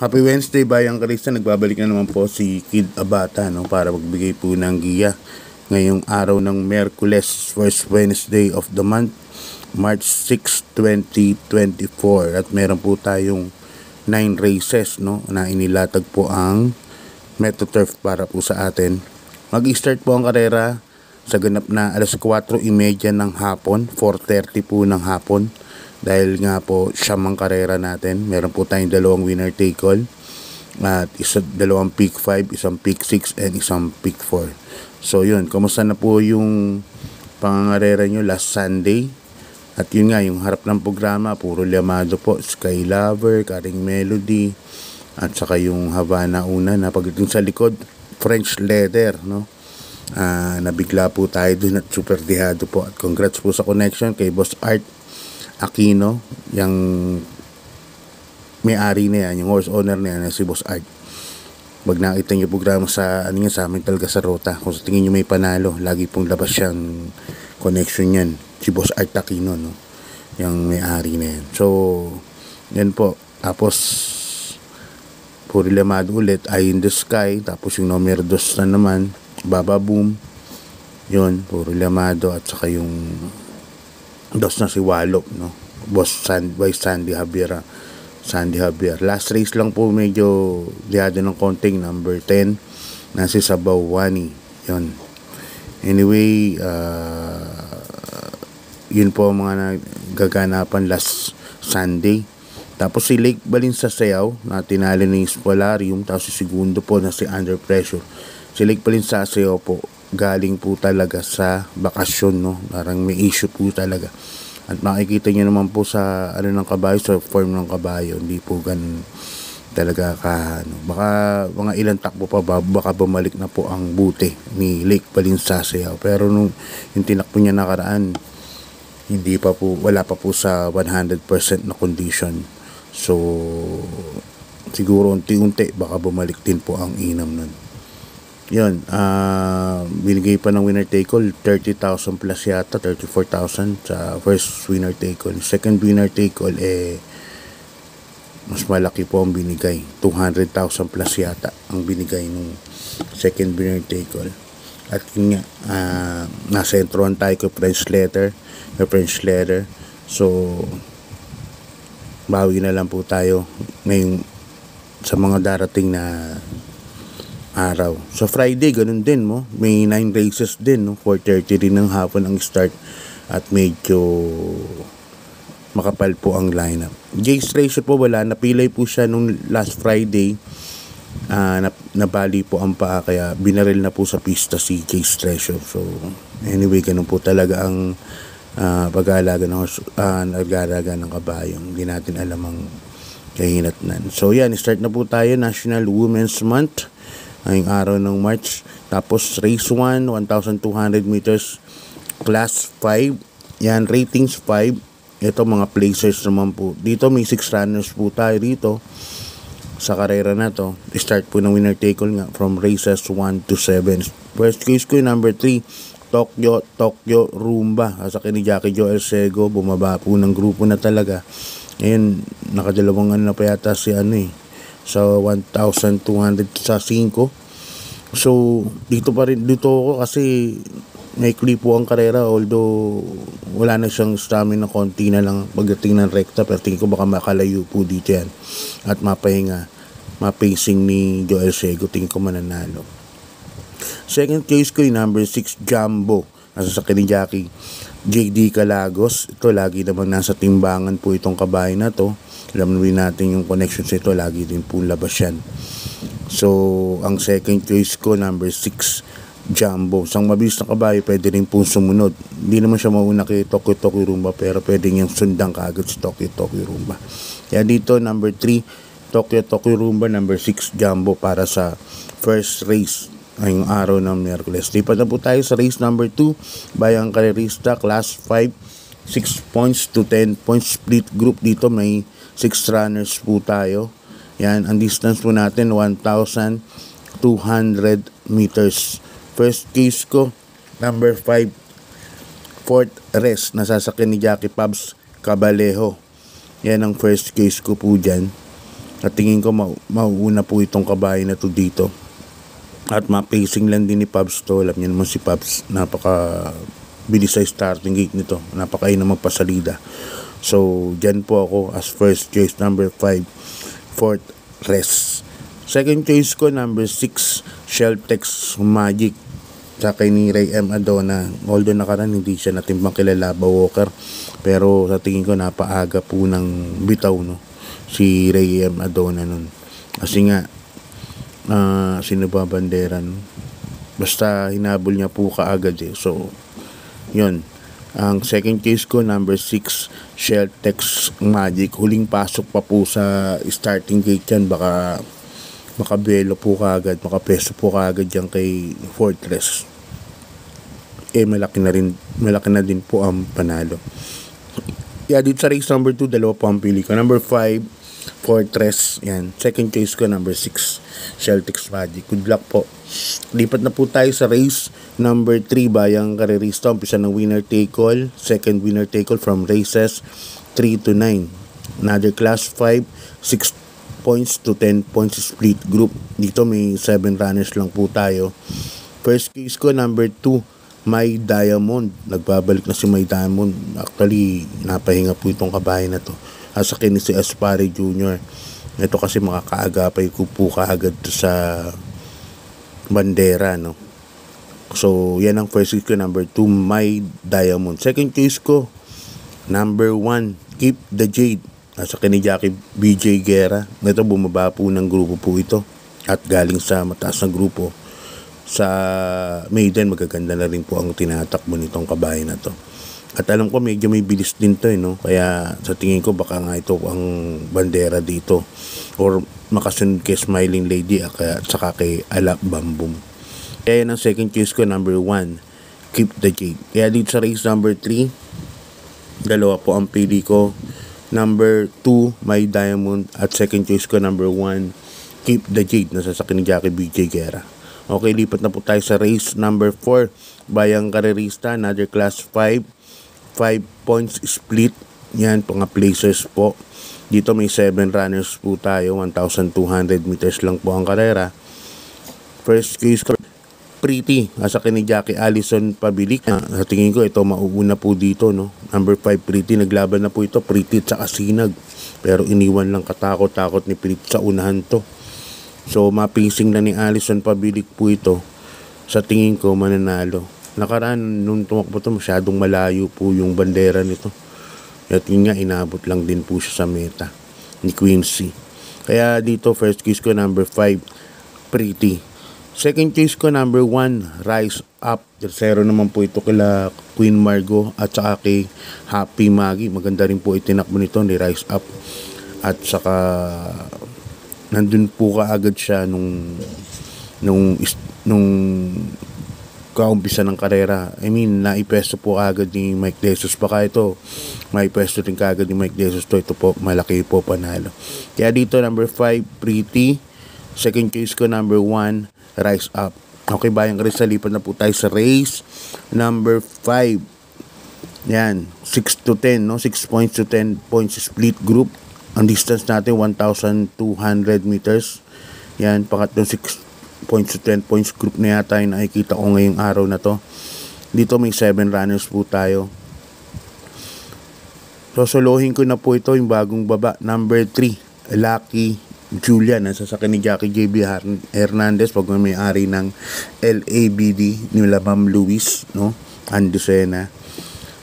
Happy Wednesday, Bayang Karista. Nagbabalik na naman po si Kid Abata, no, para magbigay po ng giya ngayong araw ng Miyerkules, first Wednesday of the month, March 6, 2024. At meron po tayong 9 races, no, na inilatag po ang MetroTurf para po sa atin. Mag-start po ang karera sa ganap na alas 4:30 ng hapon, 4:30 po ng hapon. Dahil nga po siyam ang karera natin. Meron po tayong dalawang winner take all at dalawang pick 5, isang pick 6 and isang pick 4. So yun, kumusta na po yung pangangarera nyo last Sunday? At yun nga, yung harap ng programa, puro Llamado po, Sky Lover, Karing Melody, at saka yung Havana una na pagdating sa likod, French Leather, no? Nabigla po tayo dun at super dihado po. At congrats po sa connection kay Boss Art Aquino, yung may-ari na yan, yung horse owner na yan, si Boss Art. Pag nakita nyo programa sa sa amin talaga sa Rota, kung sa tingin nyo may panalo, lagi pong labas siyang connection yan, si Boss Art Aquino, no? Yung may-ari na yan. So yan po. Tapos puro Llamado ulit, Eye in the Sky. Tapos yung numero 2 na naman, Baba Boom. Yun, puro Llamado. At saka yung dos na si Walo, no? By Sandy Javier. Last race lang po medyo lihado ng konting, number 10 na si Sabaw Wani. Yun. Anyway, yun po mga nagaganapan last Sunday. Tapos si Lake Balin sa Sayaw na tinalo ni Spolarium. Tapos si segundo po na si Under Pressure. Si Lake Balin sa Sayaw po galing po talaga sa bakasyon, no? Parang may issue po talaga. At makikita nyo naman po sa ng kabayo, sa form ng kabayo, hindi po ganun talaga baka mga ilang takbo pa baka bumalik na po ang buti ni Lake Balinsasayaw. Pero nung yung tinakbo niya nakaraan, wala pa po sa 100% na condition. So siguro unti-unti baka bumalik din po ang inam nun. Yun, binigay pa ng winner take all 30,000 plus yata, 34,000 sa first winner take all. Second winner take all mas malaki po ang binigay, 200,000 plus yata ang binigay nung second winner take all. At yun nga, nasa entrohan tayo kay French Leather. So bawi na lang po tayo ngayong sa mga darating na araw. So Friday, ganun din, mo. May 9 races din, no? 4:30 rin ng hapon ang start at medyo makapal po ang lineup. Jace Ratio po wala, napilay po siya nung last Friday. Nabali po ang paa kaya binaril na po sa pista si Jace Ratio. So anyway, ganun po talaga ang pag-aalaga ng nag-aalaga ng kabayo. Hindi natin alam ang kahinatnan. So yan, start na po tayo. National Women's Month ngayong araw ng March. Tapos race 1, 1,200 meters, class 5. Yan, ratings 5. Ito mga placers naman po. Dito may 6 runners po tayo dito sa karera na to. Start po ng winner take all nga from races 1 to 7. First case ko yung number 3, Tokyo Rumba. Sasakin ni Jackie Joel Sego. Bumaba po ng grupo na talaga. Ngayon, nakadalawang na pa yata si sa 1,200 sa 5. So dito ako kasi may clip po ang karera, although wala na siyang stamina, konti na lang pagdating ng rekta, pero tingin ko baka makalayo po dito yan at mapacing ni Joel Sego, tingin ko mananalo. Second case ko yung number 6, Jumbo, nasa sakin ni Jackie JD Calagos. Ito lagi namang nasa timbangan po itong kabayo na to. Alam natin yung connections nito, lagi din po labas yan. So ang second choice ko, number 6, Jumbo. Isang mabilis na kabayo, pwede rin po sumunod. Hindi naman siya mauna kay Tokyo Rumba, pero pwede niyang sundan kaagad si Tokyo Rumba. Kaya dito, number 3, Tokyo Rumba, number 6, Jumbo para sa first race ngayong araw ng Miyerkules. Lipat na po tayo sa race number 2, Bayang Karerista, class 5, 6 points to 10 points split group. Dito may 6 runners po tayo. Yan, ang distance po natin 1,200 meters. First case ko, number 5, fourth rest, nasasakyan ni Jackie Pabs Cabalejo. Yan ang first case ko po dyan. At tingin ko mauuna po itong kabayo na to dito. At ma-pacing lang din ni Pabs to. Alam niyo naman si Pabs, napaka bilis sa starting gate nito. Napakain na magpasalida. So, dyan po ako as first choice, number 5, Fortress. Second choice ko, number 6, Sheltex Magic. Sa kay ni Ray M. Adona. Although nakaraan, hindi siya natimbang kilala ba Walker. Pero sa tingin ko, napaaga po ng bitaw, no? Si Ray M. Adona nun. Kasi nga, sino ba bandera, no? Basta hinabol niya po kaagad eh. So, yun. Ang second case ko, number 6, Sheltex Magic. Huling pasok pa po sa starting gate yan. Baka makabelo po kaagad, makapeso po kaagad yan kay Fortress. Malaki na din po ang panalo. Dito sa race number 2, dalawa po ang pili ko. Number 5, Fortress. Yan. Second choice ko, number 6, Sheltex Magic. Good luck po. Lipat na po tayo sa race number 3, bayang karerista. Umpisa ng winner take all. Second winner take all from races 3 to 9. Another class 5, 6 points to 10 points split group. Dito may 7 runners lang po tayo. First case ko, number 2, My Diamond. Nagbabalik na si My Diamond. Actually, napahinga po itong kabayo na to. Asa kini si Aspare Jr. Ito kasi makakaagapay ko po kaagad sa bandera, no? So, yan ang first choice ko, number 2, My Diamond. Second choice ko, number 1, Keep the Jade. Asa kini Jackie BJ Guerra. Ito, bumaba po ng grupo po ito. At galing sa mataas na grupo. Sa maiden, magaganda na rin po ang tinatakbo nitong kabayo na to. At alam ko medyo may bilis din to, no? Kaya sa tingin ko baka nga ito ang bandera dito. Or makasunod kay Smiling Lady at saka kay Alak Bambum. Kaya ng second choice ko, number 1, Keep the Jade. Kaya dito sa race number 3, dalawa po ang pili ko. Number 2, My Diamond. At second choice ko, number 1, Keep the Jade. Nasasakyan ni Jackie BJ Guerra. Okay, lipat na po tayo sa race number 4. Bayang karerista, another class 5. 5 points split. Yan, mga placers po. Dito may 7 runners po tayo. 1,200 meters lang po ang karera. First case ko, Pretty. Asa kini Jackie Allison Pabilik. Sa tingin ko, ito mauuna po dito, no? Number 5, Pretty. Naglaban na po ito. Pretty at saka Sinag. Pero iniwan lang katakot-takot ni Pretty sa unahan to. So, mapacing na ni Allison Pabilik po ito. Sa tingin ko, mananalo. Nakaraan, nung tumakbo ito, masyadong malayo po yung bandera nito. At yun nga, inabot lang din po siya sa meta ni Quincy. Kaya dito, first case ko, number 5, Pretty. Second case ko, number 1, Rise Up. Tercero naman po ito kila Queen Margot at saka kay Happy Maggie. Maganda rin po itinakbo nito ni Rise Up. At saka nandun po kaagad siya nung kaumpisa ng karera. I mean, naipwesto po kaagad ni Mike Desus. Baka ito, maipwesto rin kaagad ni Mike Desus to. Ito po, malaki po panalo. Kaya dito, number 5, Pretty. Second case ko, number 1, Rise Up. Okay, bayang Karisa, lipat na po tayo sa race number 5. Yan, 6 to 10, no? 6 points to 10 points split group. Ang distance natin, 1,200 meters. Yan, pangatlong 6 points to 10 points group na yata yung nakikita ko ngayong araw na to. Dito may 7 runners po tayo. Sosolohin ko na po ito yung bagong baba. Number 3, Lucky Julian. Nasasakyan ni Jackie JB Hernandez pag may-ari ng LABD ni Ma'am Luis, no? Andusena.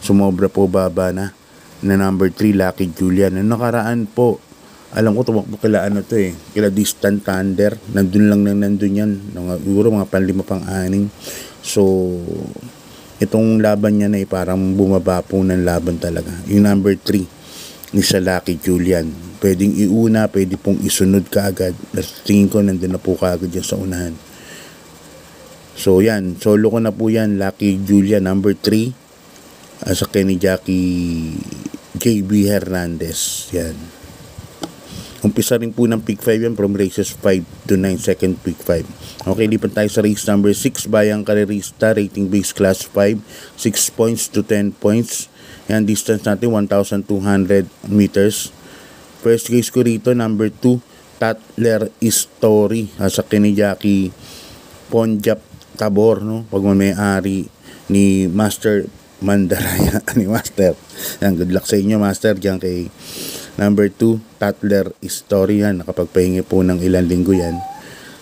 Sumobra po baba na number 3, Lucky Julian. Ang nakaraan po, alam ko tumakbo kila kila Distant Thunder. Nandun yan. Mga panlima pang aning. So, itong laban niya na parang bumaba po ng laban talaga. Yung number 3 ni sa Lucky Julian. Pwedeng iuna, pwede pong isunod kaagad. Tingin ko nandun na po kaagad yan sa unahan. So, yan. Solo ko na po yan. Lucky Julian, number 3. Sa ni Jackie JB Hernandez. Yan. Umpisa rin po ng pick 5 yan from races 5 to 9, second pick 5. Okay, lipat tayo sa race number 6, bayang karerista, rating base class 5, 6 points to 10 points. Yan, distance natin 1,200 meters. First race ko rito, number 2, Tatler Story, sa ni Jackie Ponjap Tabor, no? Pagmamayari ni Master Mandaraya ni Master. Yan, good luck sa inyo, Master. Diyan kay number 2, Tatler Story. Yan, nakapagpahingi po ng ilang linggo yan.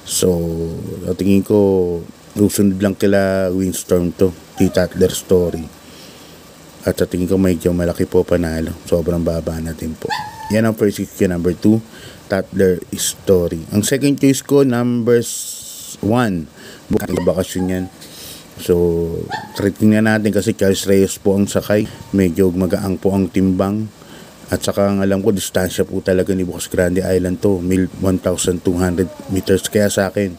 So, tingin ko susunod lang kila Windstorm to, si Tatler Story. At sa tingin ko medyo malaki po panalo. Sobrang baba natin po. Yan ang first choice ko, number 2, Tatler Story. Ang second choice ko, number 1, bakasyon yan. So, tingnan natin kasi Charles Reyes po ang sakay. Medyo magaang po ang timbang. At saka ang alam ko, distansya po talaga ni Bukas Grande Island to, 1,200 meters. Kaya sa akin,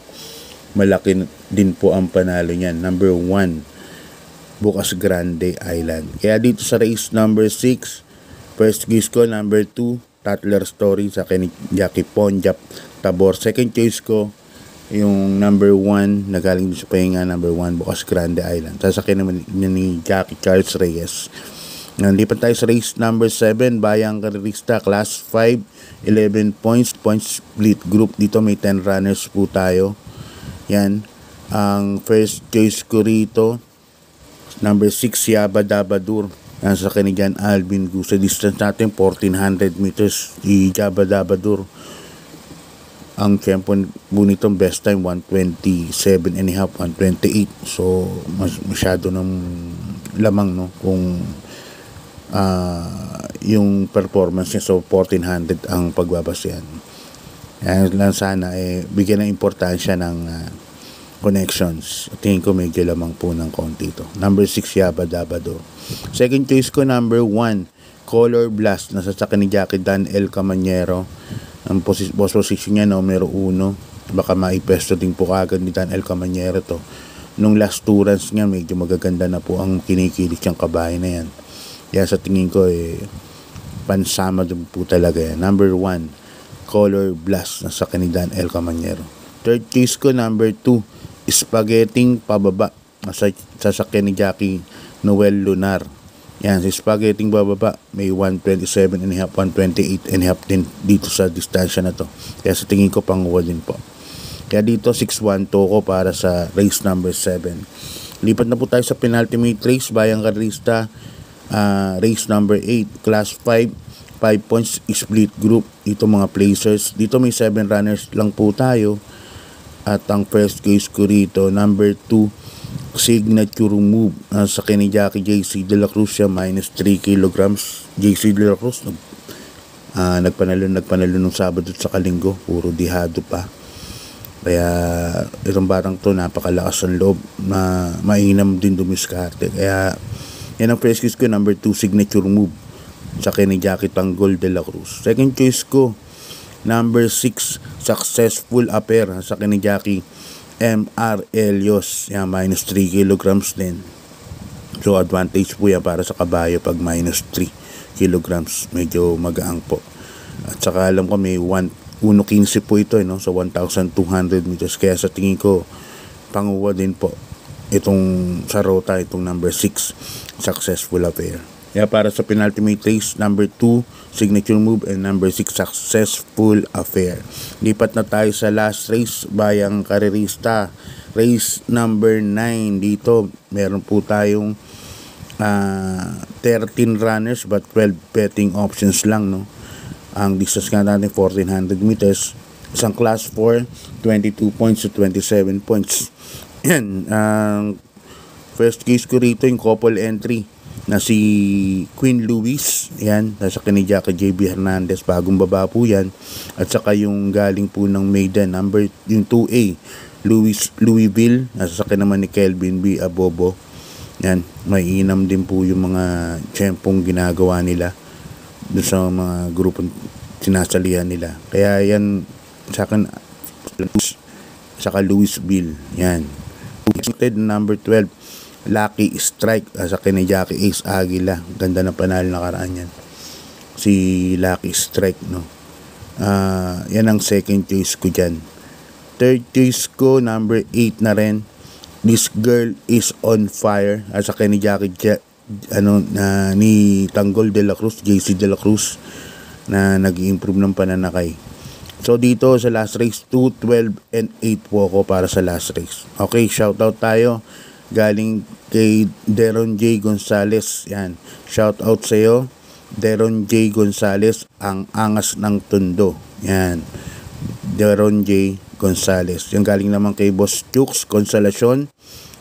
malaki din po ang panalo niyan. Number 1, Bukas Grande Island. Kaya dito sa race number 6, first choice ko, number 2, Tatler Story sa akin ni Jackie Ponjap Tabor. Second choice ko, yung number 1 na galing sa pahinga, number 1, Bukas Grande Island. Sasakyan naman ni Jackie Charles Reyes. Nalipat tayo sa race number 7, Bayang Karerista, Class 5, 11 points split group. Dito may 10 runners po tayo. Yan. Ang first choice ko rito, number 6, Yaba Dabadur. Yan, sa kanigan Alvin Gu. Sa distance natin, 1,400 meters. Si Yaba Dabadur. Ang tempo po nitong best time, 1:27.5, 1:28. So, masyado ng lamang, no? Kung yung performance niya, so 1,400 ang pagbabasihan. Kaya lang sana bigyan ng importansya ng connections. Tingin ko medyo lamang po ng konti ito. Number 6, Yaba Dabado. Second choice ko, number 1, Color Blast. Nasasakyan ni Jackie Dan El Camanyero. Ang boss position niya, numero 1. Baka maipesto din po kagad ni Dan El Camanyero to. Nung last 2 runs niya, medyo magaganda na po ang kinikilig niyang kabahay na yan. Kaya sa tingin ko, pansama din po talaga yan. Number 1, Color Blast na sa kanidan El Camanyero. Third choice ko, number 2, Spaghetting Pababa. Sasakyan ni Jackie Noel Lunar. Yan, si Spaghetting Pababa may 1:27.5, 1:28.5 din dito sa distansya na to. Kaya sa tingin ko, panguha din po. Kaya dito, 6-1 to ko para sa race number 7. Lipat na po tayo sa penultimate race, Bayang Karerista. Race number 8, Class 5, 5 points split group. Dito mga placers, dito may 7 runners lang po tayo. At ang first case ko rito, number 2, Signature Move, sa kini Jackie JC De La Cruz siya, minus 3 kilograms. JC De La Cruz nagpanalo nung Sabado at saka Linggo, puro dihado pa. Kaya itong batang to, napakalakas ang loob, mainam din dumiskarte. Kaya yan ang first choice ko, number 2, Signature Move, sa kini Jackie Tanggol De La Cruz. Second choice ko, number 6, Successful Affair, sa kini Jackie MR Elios. Yan, minus 3 kilograms din. So advantage po yan para sa kabayo pag minus 3 kilograms. Medyo magaang po. At saka alam ko may 1:15 po ito, no? So 1,200 meters. Kaya sa tingin ko, panguha din po itong sa rota, itong number 6, Successful Affair. Kaya para sa penultimate race, number 2, Signature Move, and number 6, Successful Affair. Lipat na tayo sa last race, Bayang Karerista. Race number 9. Dito, meron po tayong 13 runners but 12 betting options lang, no? Ang distance nga natin, 1,400 meters. Isang class 4, 22 points to 27 points. Yan. First case ko rito, yung couple entry na si Queen Louise. Yan, nasa kani Jackie JB Hernandez, bagong baba po yan. At saka yung galing po ng maiden, number yung 2A, Louisville, nasa sakin naman ni Kelvin B. Abobo. Yan, may inam din po yung mga tiyempong ginagawa nila doon sa mga grupong sinasalihan nila. Kaya yan, sa akin, saka Louisville. Yan. Number 12, Lucky Strike, sa kini Jackie Ace Aguila. Ganda na panalo nakaraan yan, si Lucky Strike, no? Yan ang second choice ko dyan. Third choice ko, number 8 na rin, This Girl Is On Fire, sa kini Jackie ni Tanggol De La Cruz, JC De La Cruz, na nag-i-improve ng pananakay. So dito sa last race, 2, 12, and 8 po ako para sa last race. Okay, shoutout tayo. Galing kay Deron J. Gonzales. Yan. Shoutout sa iyo, Deron J. Gonzales, ang angas ng tundo. Yan. Deron J. Gonzales. Yan galing naman kay Boss Chooks Consolacion.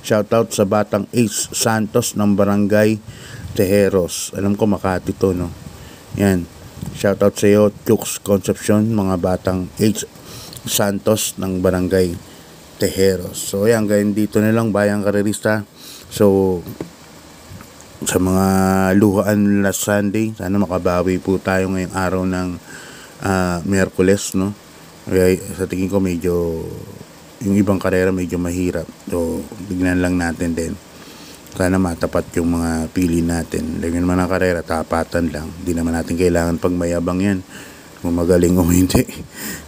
Shoutout sa Batang Ace Santos ng Barangay Tejeros. Alam ko Makati to, no? Yan. Shoutout sa iyo, Chooks Concepcion, mga Batang Ace Santos ng Barangay Tejeros. So yan, ganyan dito na lang, Bayang Karerista. So sa mga luhaan last Sunday, sana makabawi po tayo ngayong araw ng Miyerkules, no? Okay, sa tingin ko medyo yung ibang karera medyo mahirap. So bignan lang natin din. Sana matapat yung mga pili natin. Lagyan naman ng karera, tapatan lang. Hindi naman natin kailangan pag mayabang yan. Kung magaling o hindi.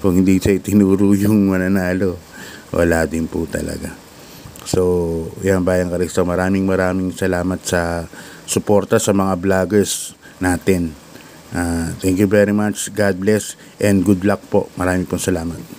Kung hindi siya itinuro yung mananalo, wala din po talaga. So, yan Bayang Karista, maraming salamat sa suporta sa mga vloggers natin. Thank you very much. God bless and good luck po. Maraming pong salamat.